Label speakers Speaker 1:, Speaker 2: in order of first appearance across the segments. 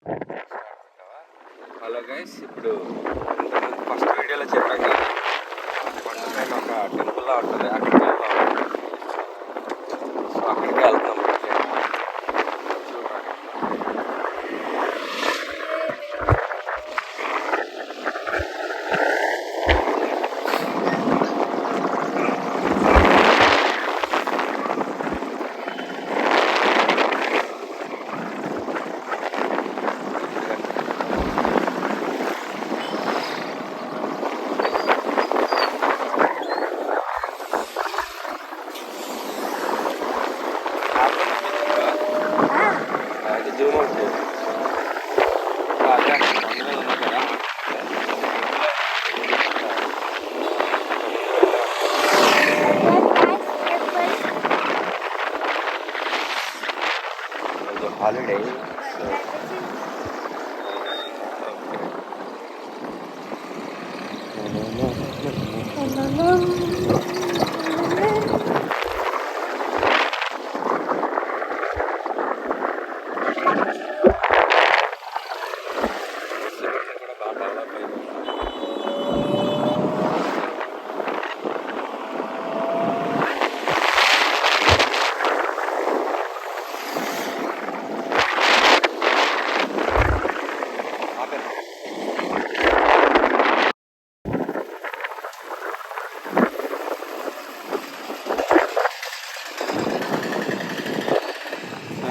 Speaker 1: Hello guys, ఇప్పుడు first వీడియోలో చెప్పాం కదా కొండపైన ఒక టెంపుల్లా ఉంటుంది, అక్కడికి వెళ్తాం. సో అక్కడికి వెళ్తాం. జూమ్ అవుట్ చేసి హాలిడే.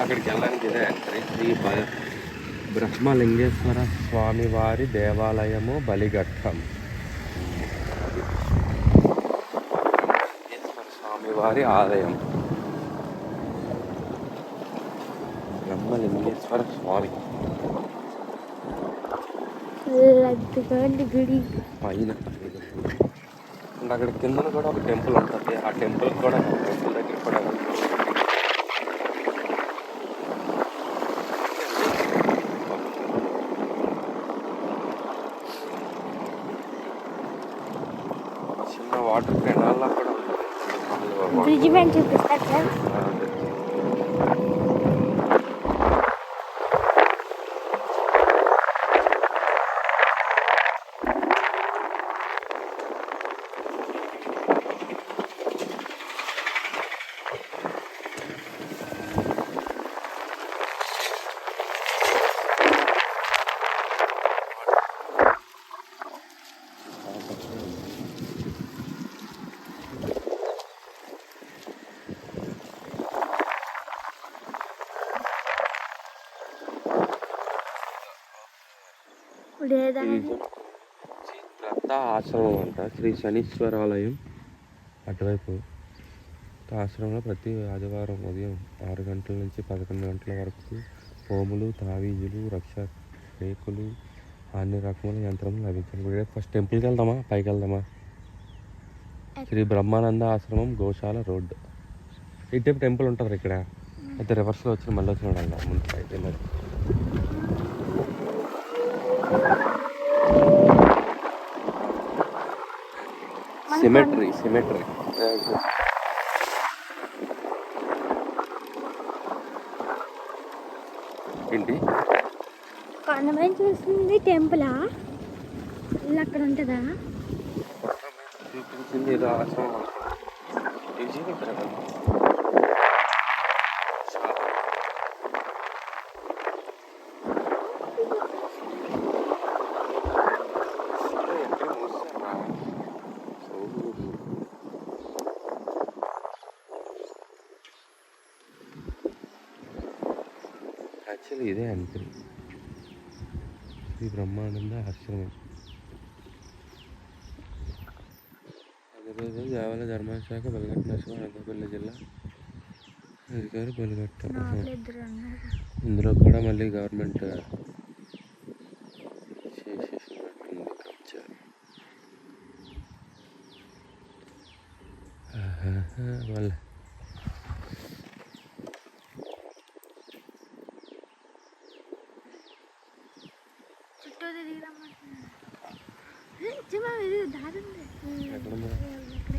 Speaker 1: అక్కడికి వెళ్ళడానికి ఇదే ఎంట్రీ. శ్రీ బ్రహ్మలింగేశ్వర స్వామివారి దేవాలయము, బలిఘట్టం. స్వామివారి ఆలయం, బ్రహ్మలింగేశ్వర స్వామి
Speaker 2: గుడి
Speaker 1: పైన. అండ్ అక్కడ కింద కూడా ఒక టెంపుల్ ఉంటుంది. ఆ టెంపుల్ కూడా టెంపుల్ దగ్గర కూడా చిన్న వాటర్ కెనాల్లా కూడా ఉంటుంది.
Speaker 2: బ్రిడ్జ్ పైన చూపిస్తారు సార్.
Speaker 1: దత్త ఆశ్రమం అంట, శ్రీ శనీశ్వరాలయం. అటువైపు ఆశ్రమంలో ప్రతి ఆదివారం ఉదయం 6 గంటల నుంచి 11 గంటల వరకు హోములు, తావీజులు, రక్ష రేకులు, అన్ని రకముల యంత్రములు లభించాయి. ఫస్ట్ టెంపుల్కి వెళ్దామా, పైకి వెళ్దామా? శ్రీ బ్రహ్మానంద ఆశ్రమం, గోశాల రోడ్. ఇటు టెంపుల్ ఉంటుంది ఇక్కడ. అయితే రివర్స్లో వచ్చి మళ్ళీ వచ్చిన ముందు పైకి వెళ్ళాలి. సిమెట్రీ ఏంటి
Speaker 2: కొండపైన చూస్తుంది టెంపులా? ఇల్లు అక్కడ ఉంటుందా?
Speaker 1: చూపించింది ఏదో ఆశ్రమం. యాక్చువల్లీ ఇదే ఎంట్రీ, శ్రీ బ్రహ్మానంద ఆశ్రమం. ఆంధ్రప్రదేశ్ దేవాలయ ధర్మాదాయ శాఖ, బలిఘట్ట నరసింహ, అనకాపల్లి జిల్లా అధికారి, బలిఘట్ట. ఇందులో కూడా మళ్ళీ గవర్నమెంట్ చేసేసినట్టుంది కల్చర్. మళ్ళీ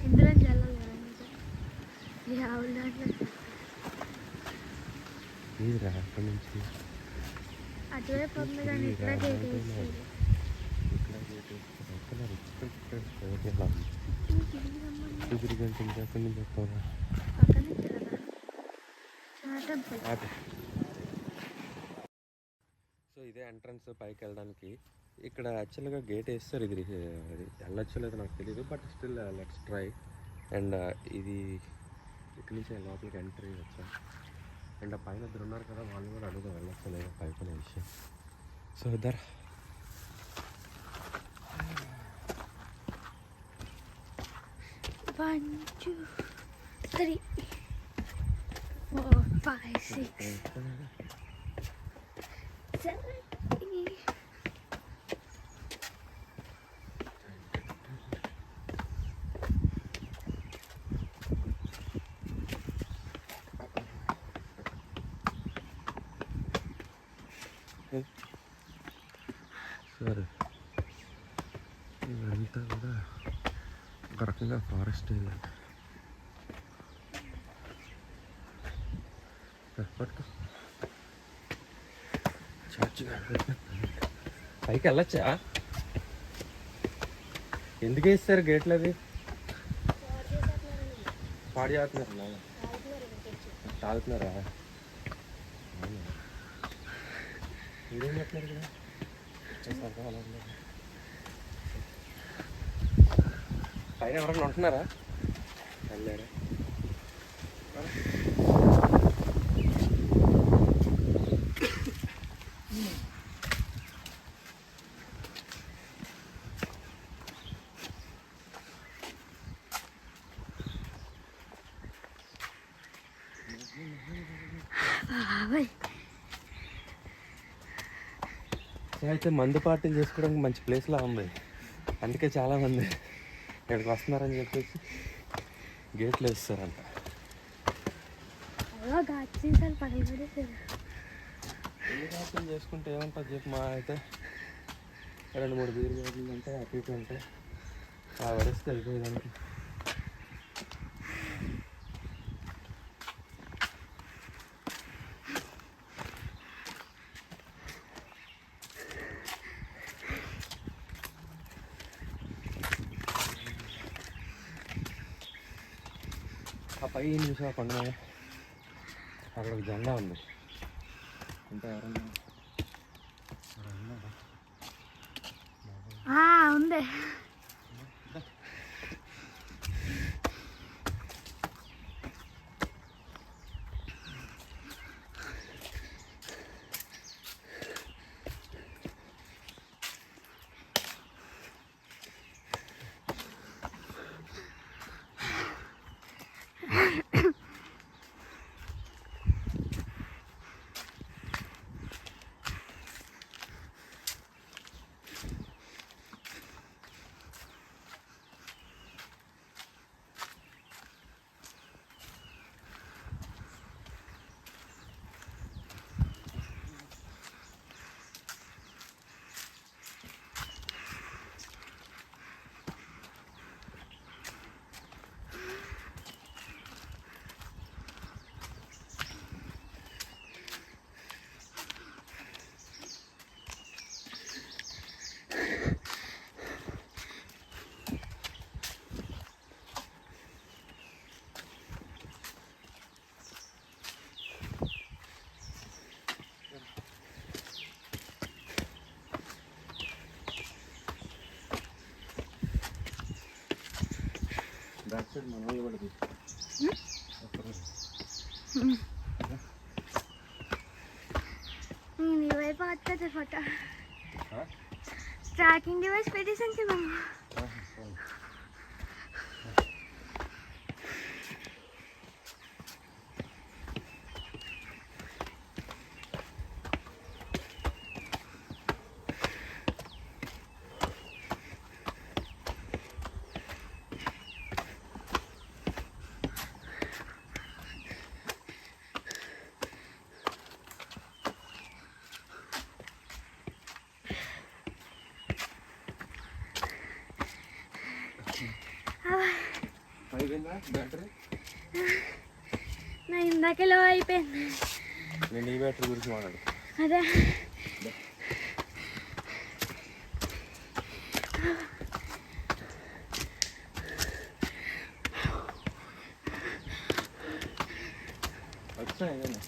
Speaker 2: ఇందులో చల్లాలి
Speaker 1: అక్కడి నుంచి
Speaker 2: అటువైపు ఉంది కానీ ఇక్కడ గేట్ వేస్తారు. పక్కన నుంచి కదా చిన్న టెంపుల్.
Speaker 1: సో ఇదే ఎంట్రన్స్ పైకి వెళ్ళడానికి. ఇక్కడ యాక్చువల్గా గేట్ వేస్తారు. ఇది వెళ్ళొచ్చో లేదో నాకు తెలియదు, but still let's try. And ఇది ఇక్కడి నుంచి లోపలికి ఎంట్రీ వచ్చాం. అండ్ ఆ పైన ఇద్దరు ఉన్నారు కదా, వాళ్ళు కూడా అడుగుదాం వెళ్ళొచ్చో లేదో పైకి అనే విషయం. సో ఇద్దరు
Speaker 2: 1 2 3 4 5 6 7 8.
Speaker 1: సరే, ఇదంతా కూడా ఒక రకంగా ఫారెస్ట్ ఏరియా. పట్టుకో, పైకి వెళ్ళచ్చా? ఎందుకు వేస్తారు గేట్లు అవి? పాడు చేస్తున్నారు, తాగుతున్నారా? మీరేం చెప్తున్నారు కదా? పైన ఎవరైనా ఉంటున్నారా? వెళ్ళారా? అయితే మందు పార్టీలు చేసుకోవడానికి మంచి ప్లేస్లా ఉంది. అందుకే చాలామంది ఇక్కడికి వస్తున్నారని చెప్పేసి గేట్లు వేస్తారంట. ఎన్ని పార్టీలు చేసుకుంటే ఏమంటుంది చెప్పు? మా అయితే 2-3 బీర్లు బాటిల్ ఉంటాయి, అటు ఇటు ఉంటాయి. వడిస్తే వెళ్ళిపోయేదానికి. ఆ పై చూసా కొండ మీద అక్కడ ఒక జెండా ఉంది. అంటే ఎవరన్నా
Speaker 2: ఉంది. బ్యాక్ సైడ్ మన వాళ్ళు కూడా వైపు వస్తుంది ఫోటో. ట్రాకింగ్ డివైస్ పెట్టేసాం కదా.
Speaker 1: బ్యాటరీ
Speaker 2: నా ఇందాక లో అయిపోయింది.
Speaker 1: నేను ఈ బ్యాటరీ గురించి మాట్లాడు.
Speaker 2: అదే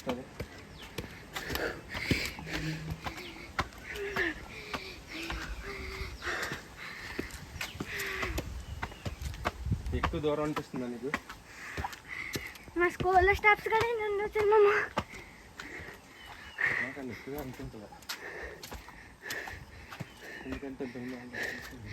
Speaker 1: వస్తుంది. ఎక్కువ దూరం అనిపిస్తుందా నీకు?
Speaker 2: మా స్కూల్లో స్టాఫ్స్ కూడా నన్ను వచ్చామమ్మ.
Speaker 1: నాకు అది ఎక్కువగా అనిపించదా, ఎందుకంటే దూరం అనిపిస్తుంది.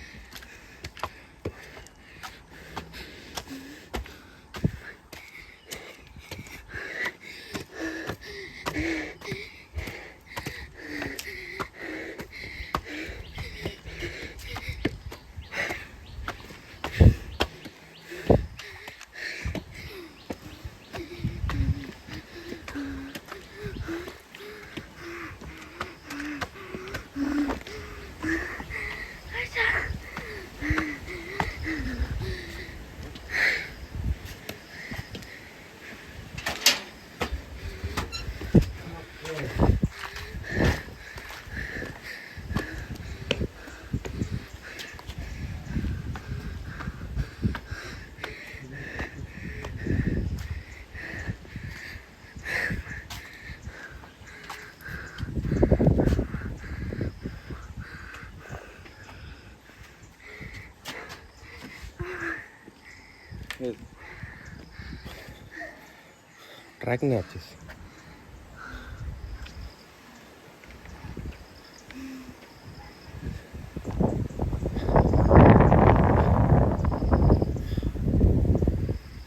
Speaker 1: ట్రాకింగ్ వచ్చేసి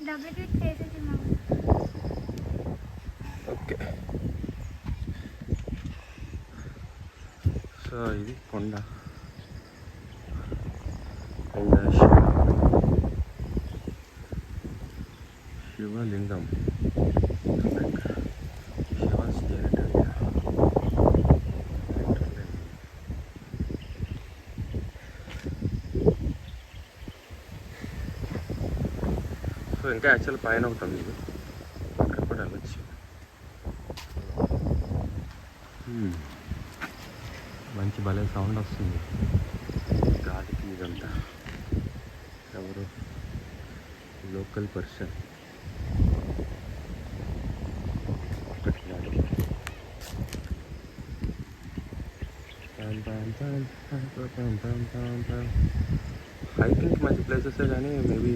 Speaker 2: డబ్బులు చేసేసి మామ.
Speaker 1: ఓకే. సో ఇది కొండ అండ్ శివలింగం, శివాస్ టెరిటరీ. సో ఇంకా యాక్చువల్ పైన ఒకటి ఉంది, అక్కడ కూడా వెళ్ళచ్చు. మంచి భలే సౌండ్ వస్తుంది గాలికి. ఇదంతా ఎవరు లోకల్ పర్సన్. హైకింగ్ మంచి ప్లేసెసే కానీ మేబీ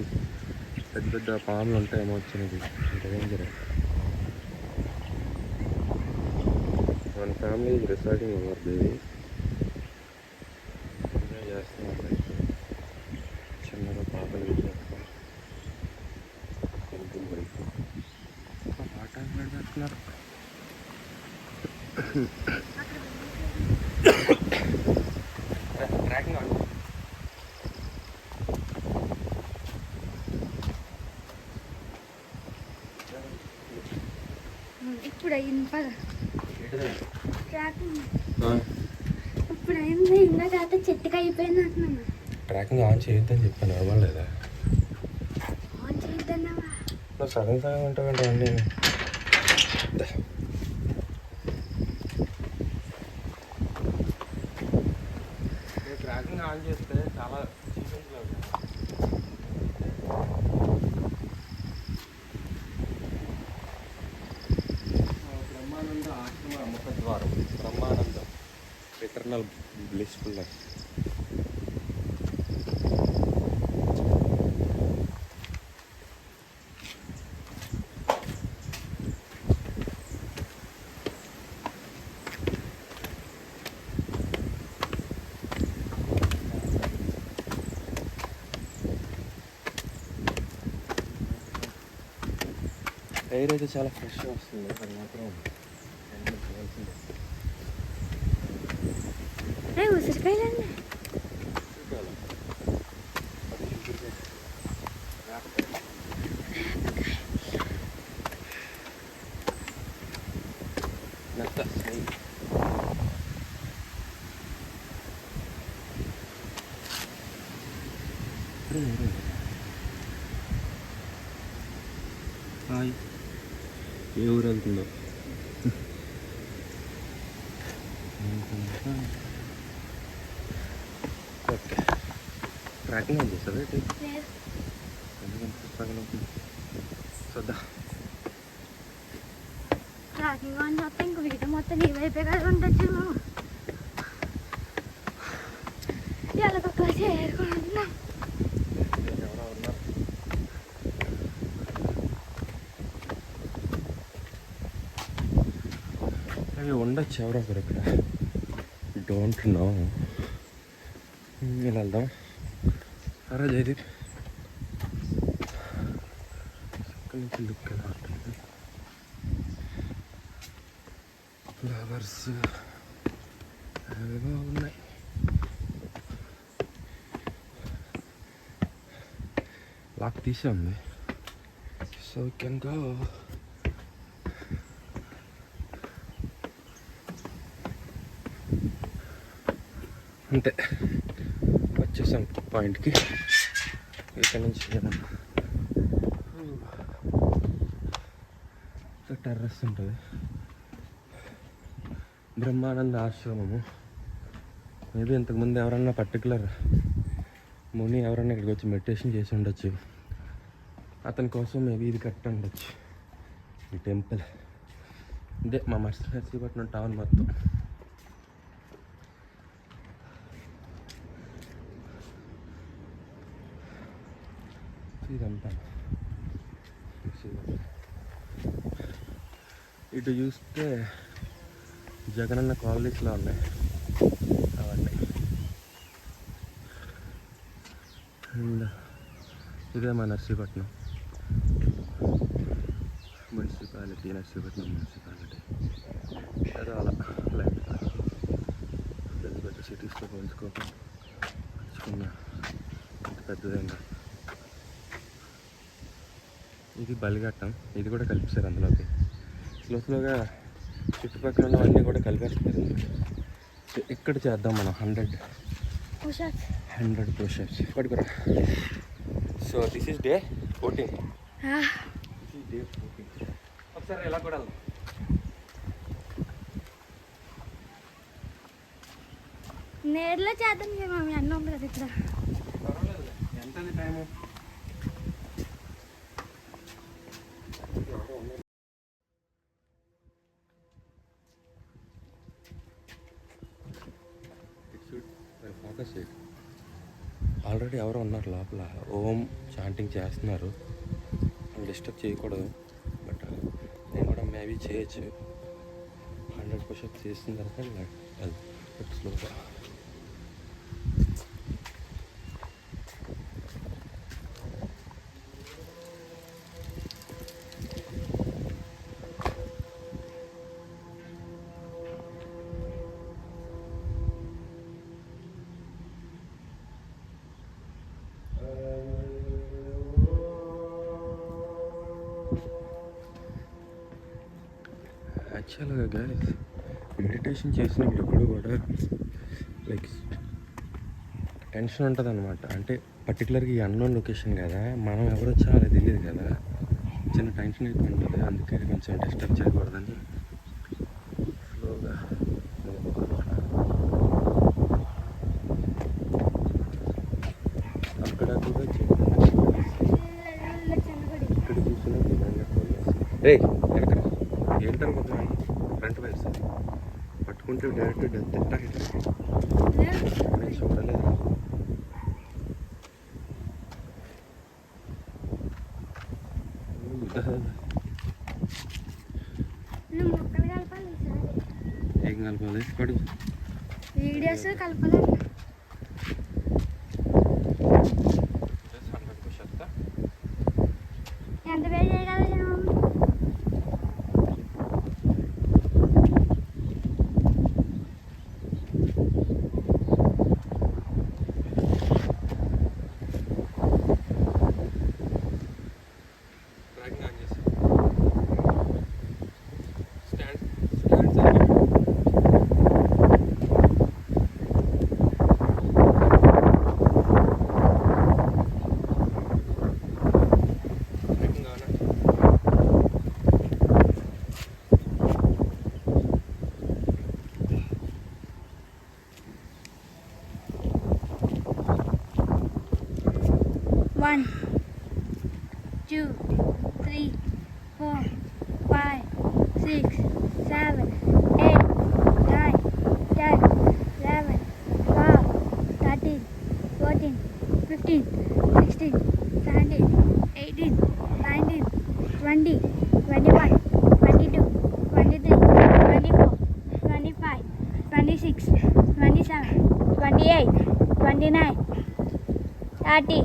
Speaker 1: పెద్ద పెద్ద పాములు ఉంటాయేమో వచ్చినది. ఇంత డేంజర్. మన family is resorting over Devi. Enjoy చేస్తున్నారు లైఫ్. చిన్నగా పాపలు చేస్తున్నారు. టెంపుల్ వరకు ఆట పెడుతున్నారు. Tracking on.
Speaker 2: ఇప్పుడు అయింది పద. ట్రాకింగ్ ఇప్పుడు అయింది. ఇంకా తాత చెట్టుకి అయిపోయింది అంటున్నాను.
Speaker 1: ట్రాకింగ్ ఆన్ చేయొద్దని చెప్పాను, అవ్వలేదా?
Speaker 2: ఆన్ చేయొద్దన్నావా?
Speaker 1: నువ్వు సగం సగం ఉంటావంటే అన్నీ. ట్రాకింగ్ ఆన్ చేస్తే చాలా సీక్వెన్స్లో బ్రహ్మానంద ఆశ్రమ ముఖద్వారం. Brahmanandam eternal blissfulness. ఎయిర్ అయితే చాలా ఫ్రెష్గా వస్తుంది, అది మాత్రం చేయాల్సిందే.
Speaker 2: ఉసిరికాయలండి.
Speaker 1: హాయ్, ఏ ఊరు వెళ్తుందో? ఓకే. ట్రాకింగ్ ఏం చేస్తుంది ఎందుకంటే చూద్దాం.
Speaker 2: ట్రాకింగ్ అని చెప్తే ఇంక వీడియో మొత్తం నీ వైపే కదా ఉండొచ్చు మేము ఎలాగొక్క చేరుకుంటున్నాం.
Speaker 1: అవి ఉండొచ్చు ఎవరో ఒకరు ఇక్కడ. Don't know. ఇలా వెళ్దాం. అరే జయదీప్ అక్కడి నుంచి లుక్ ఎలా ఉంటుంది. ఫ్లవర్స్ అవి బాగున్నాయి. లాక్ తీసే ఉంది. So can go. అంతే వచ్చేసాం పాయింట్కి. ఇక్కడ నుంచి టెర్రస్ ఉంటుంది. బ్రహ్మానంద ఆశ్రమము. మేబీ ఇంతకుముందు ఎవరన్నా పర్టికులర్ ముని ఎవరన్నా ఇక్కడికి వచ్చి మెడిటేషన్ చేసి ఉండొచ్చు. అతని కోసం మేబీ ఇది కరెక్ట్ ఉండొచ్చు ఈ టెంపుల్. ఇదే మా నర్సీపట్నం టౌన్ మొత్తం. ఇదంతా ఇటు చూస్తే జగనన్న కాలనీస్లో ఉన్నాయి అవన్నీ. అండ్ ఇదే మా నర్సీపట్నం మున్సిపాలిటీ. నర్సీపట్నం మున్సిపాలిటీ ఏదో అలా లైట్గా పెద్ద పెద్ద సిటీస్తో పోల్చుకున్న పెద్దదేంగా. ఇది బలిఘట్టం. ఇది కూడా కలిపేశారు అందులోకి. స్లోగా చుట్టుపక్కల ఉన్నవన్నీ కూడా కలిపేస్తున్నారు. ఇక్కడ చేద్దాం మనం 100 పుషప్స్. పడుకురా. So this is day 14. ఒకసారి ఎలా కూడా వెళ్దాం.
Speaker 2: నేరులో చేద్దాం మేము అన్న ఉంది కదా ఇక్కడ.
Speaker 1: పర్వాలేదు. ఎంతది టైము? ఫోకస్ చేయి. ఆల్రెడీ ఎవరో ఉన్నారు లోపల. ఓం చాంటింగ్ చేస్తున్నారు. డిస్టర్బ్ చేయకూడదు. బట్ నేను కూడా మేబీ చేయొచ్చు. 100 పుషప్స్ చేసిన తర్వాత స్లోగా. యాక్చువల్గా గైస్ మెడిటేషన్ చేసినప్పుడు ఎప్పుడు కూడా లైక్ టెన్షన్ ఉంటుంది అనమాట. అంటే పర్టికులర్గా ఈ అన్నోన్ లొకేషన్ కదా, మనం ఎవరు వచ్చామో అది తెలియదు కదా, చిన్న టెన్షన్ అయితే ఉంటుంది. అందుకే కొంచెం డిస్టర్బ్ చేయకూడదని స్లోగా. అక్కడ కూడా ఇక్కడ చూసినా రే ఎక్కడ ఏంటనుకుంటున్నాను. ఫ్రంట్ వైర్స్ పట్టుకుంటే డైరెక్ట్ డెత్ నేను చూడలేదు. ఏం కలపాలి? పడు.
Speaker 2: వీడియోస్ కలపాలి. ఎంత పే చేయగలను? One, 2, 3, 4, 5, 6, 7, 8, 9, 10, 11, 12, 13, 14, 15, 16, 17, 18, 19, 20, 21, 22, 23, 24, 25, 26, 27, 28, 29, 30.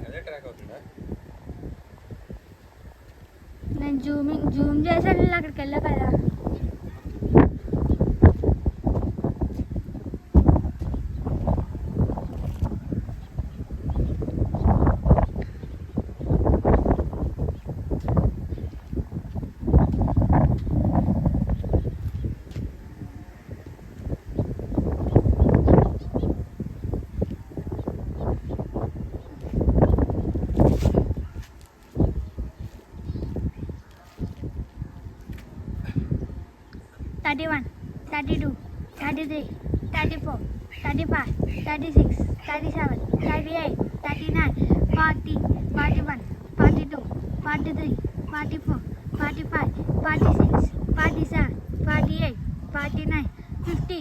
Speaker 1: అదే ట్రాక్ అవుతుందా?
Speaker 2: నేను జూమ్ చేశాను అక్కడికి వెళ్ళా కదా. Thirty-one, 32, 33, 34, 35, 36, 37, 38, 39, 40, 41, 42, 43, 44, 45, 46, 47, 48, 49, 50.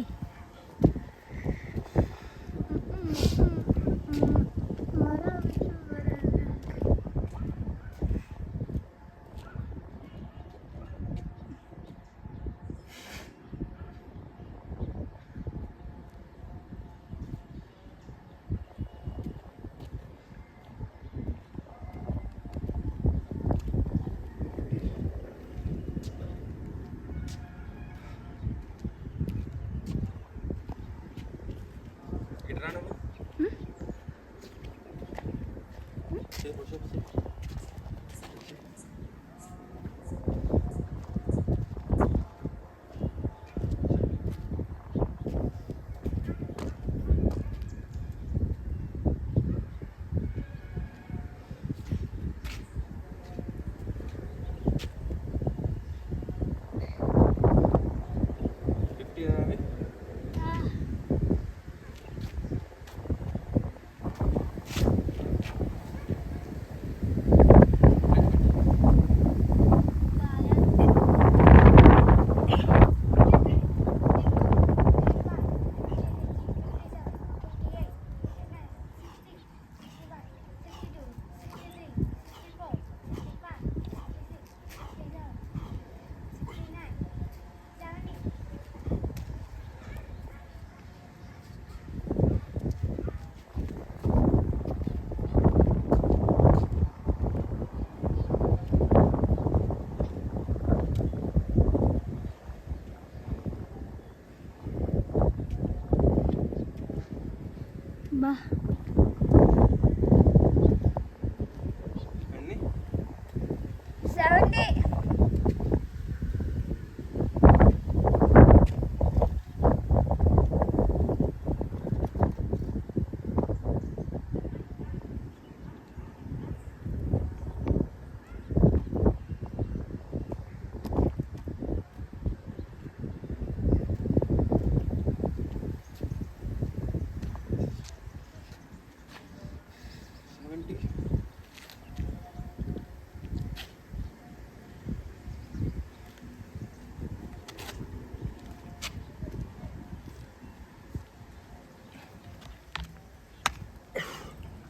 Speaker 1: ఇటు రా నువ్వు. చెప్పు. బా అన్నీ
Speaker 2: 70.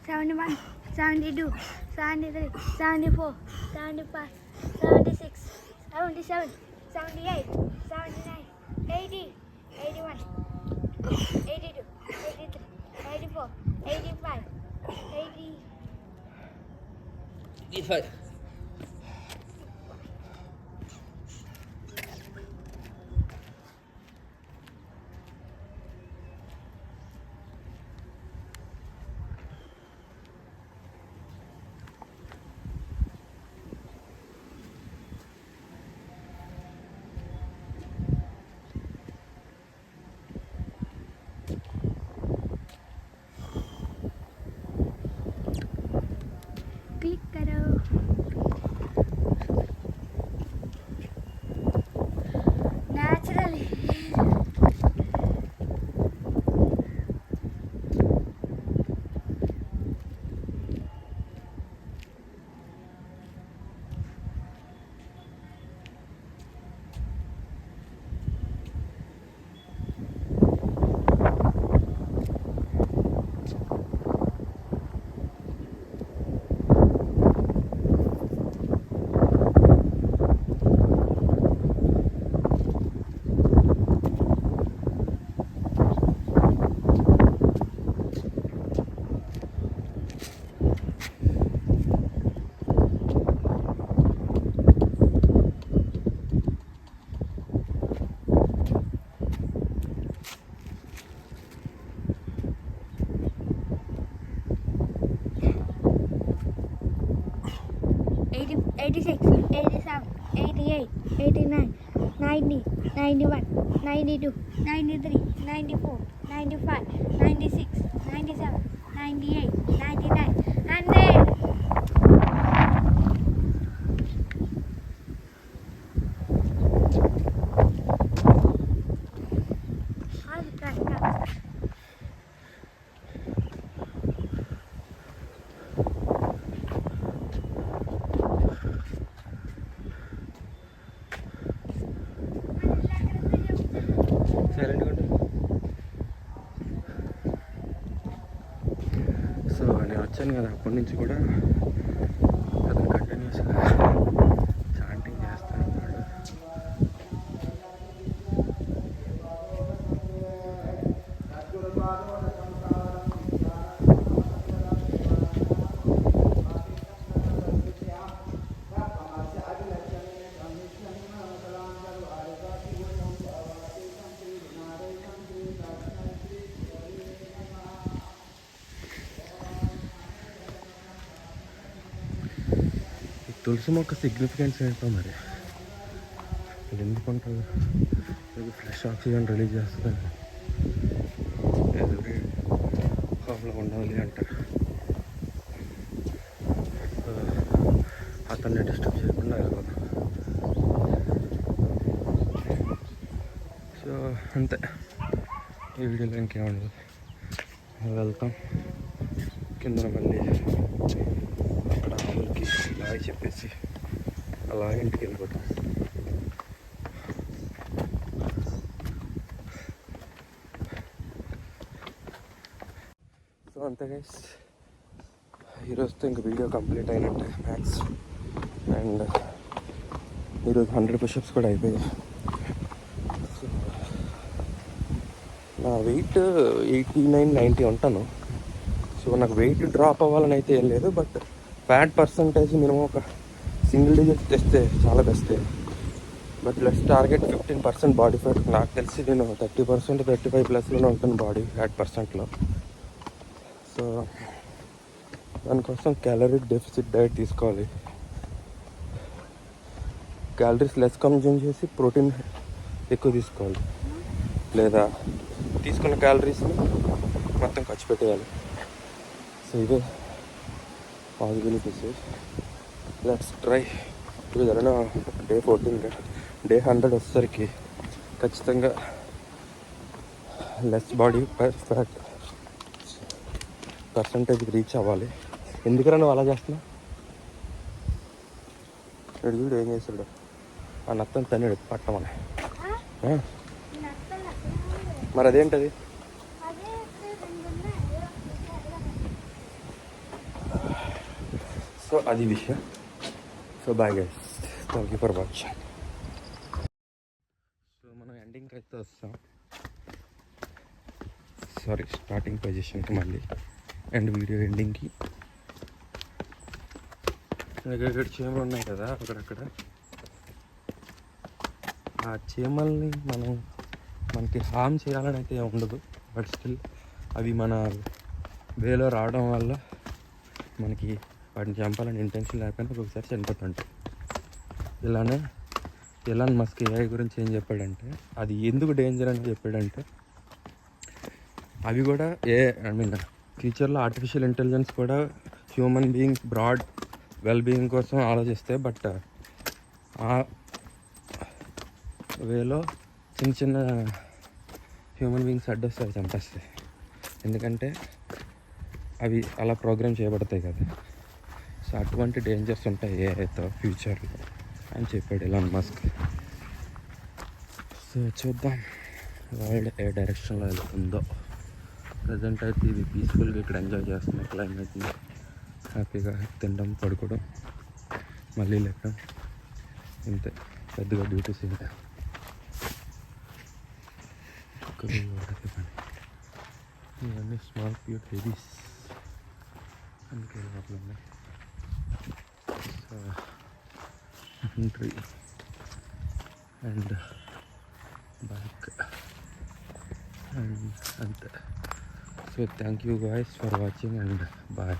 Speaker 2: Seventy-one, 72, 73, 74, 75, 76, 77, 78, 79, 80, 81, 82, 83, 84, 85, 80.
Speaker 1: 55.
Speaker 2: Click करो. 86, 87, 88, 89, 90, 91, 92, 93, 94, 95, 96, 97, 98, 99, 100.
Speaker 1: సైలెంట్గా ఉంటుంది. సో నేను వచ్చాను కదా, అప్పటి నుంచి కూడా అతను కంటిన్యూస్గా చాంటింగ్ చేస్తాను అన్నాడు. తులసి మొక్క సిగ్నిఫికెన్స్ ఏంటో మరి, ఇది ఎందుకుంటుంది, ఇది ఫ్రెష్ ఆక్సిజన్ రిలీజ్ చేస్తుంది, ఎవ్రీ హామ్లో ఉండాలి అంటారు. అతన్ని డిస్టర్బ్ చేయకుండా వెళ్ళదు. సో అంతే, ఈ వీడియోలో ఇంకేముండదు. వెళ్తాం కింద మళ్ళీ అక్కడ ఆవులకి బాయ్ చెప్పేసి అలా ఇంటికి వెళ్ళిపోతాం. సో అంతే గైస్, ఈరోజుతో ఇంక వీడియో కంప్లీట్ అయినట్టే మ్యాథ్స్. అండ్ ఈరోజు 100 పుషప్స్ కూడా అయిపోయాయి. సో నా వెయిట్ 89, 90 ఉంటాను. సో నాకు వెయిట్ డ్రాప్ అవ్వాలని అయితే ఏం లేదు, బట్ ఫ్యాట్ పర్సంటేజ్ మినిమం ఒక సింగిల్ డిజిట్ తెస్తే చాలా best. But let's target 15% body fat. నాకు తెలిసి నేను 30%, 35+లోనే ఉంటాను బాడీ ఫ్యాట్ పర్సెంట్లో. సో దానికోసం క్యాలరీ డెఫిసిట్ డైట్ తీసుకోవాలి. క్యాలరీస్ లెస్ కన్జ్యూమ్ చేసి ప్రోటీన్ ఎక్కువ తీసుకోవాలి, లేదా తీసుకున్న క్యాలరీస్ని మొత్తం ఖర్చు పెట్టేయాలి. సో ఇదే పాసిబిలిటీస్. Let's try. ఇప్పుడు డే 14, డే 100 వచ్చేసరికి ఖచ్చితంగా లెస్ బాడీ ఫ్యాట్ పర్సంటేజ్కి రీచ్ అవ్వాలి. ఎందుకన్నా నువ్వు అలా చేస్తున్నావు? వీడు ఏం చేస్తాడు, ఆ నత్తని తన్నాడు పట్టమని. మరి అదేంటది? సో అది విషయం. So bye guys, thank you for watching. So మనం ఎండింగ్కి అయితే వస్తాం. సారీ, స్టార్టింగ్ పొజిషన్కి మళ్ళీ అండ్ వీడియో ఎండింగ్కి. ఇక్కడ చీమలు ఉన్నాయి కదా అక్కడక్కడ, ఆ చీమల్ని మనకి హామ్ చేయాలని అయితే ఉండదు, బట్ స్టిల్ అవి మన వేలో రావడం వల్ల మనకి వాటిని చంపాలని ఇంటెన్షన్ లేకపోయినా ఒక్కొక్కసారి చనిపోతుంటాయి. ఇలానే ఎలాన్ మస్క్ AI గురించి ఏం చెప్పాడంటే, అది ఎందుకు డేంజర్ అని చెప్పాడంటే, అవి కూడా ఫ్యూచర్లో ఆర్టిఫిషియల్ ఇంటెలిజెన్స్ కూడా human being broad well being కోసం ఆలోచిస్తాయి. బట్ ఆ వేలో చిన్న చిన్న హ్యూమన్ బీయింగ్స్ అడ్డొస్తాయి, చంపేస్తాయి. ఎందుకంటే అవి అలా ప్రోగ్రామ్ చేయబడతాయి కదా. సో అటువంటి డేంజర్స్ ఉంటాయి ఏఐతో ఫ్యూచర్లో అని చెప్పాడు ఎలాన్ మస్క్. సో చూద్దాం వరల్డ్ ఏ డైరెక్షన్లో వెళ్తుందో. ప్రజెంట్ అయితే ఇది పీస్ఫుల్గా ఇక్కడ ఎంజాయ్ చేస్తున్నాం క్లైమేట్ని, హ్యాపీగా తినడం, పడుకోవడం, మళ్ళీ లేకడం, ఇంతే. పెద్దగా డ్యూటీస్ ఇంకా ఇవన్నీ స్మాల్ క్యూట్ బేబీస్ అందుకే లోపల ఉన్నాయి. So entry and back and అంతే. So thank you guys for watching and bye.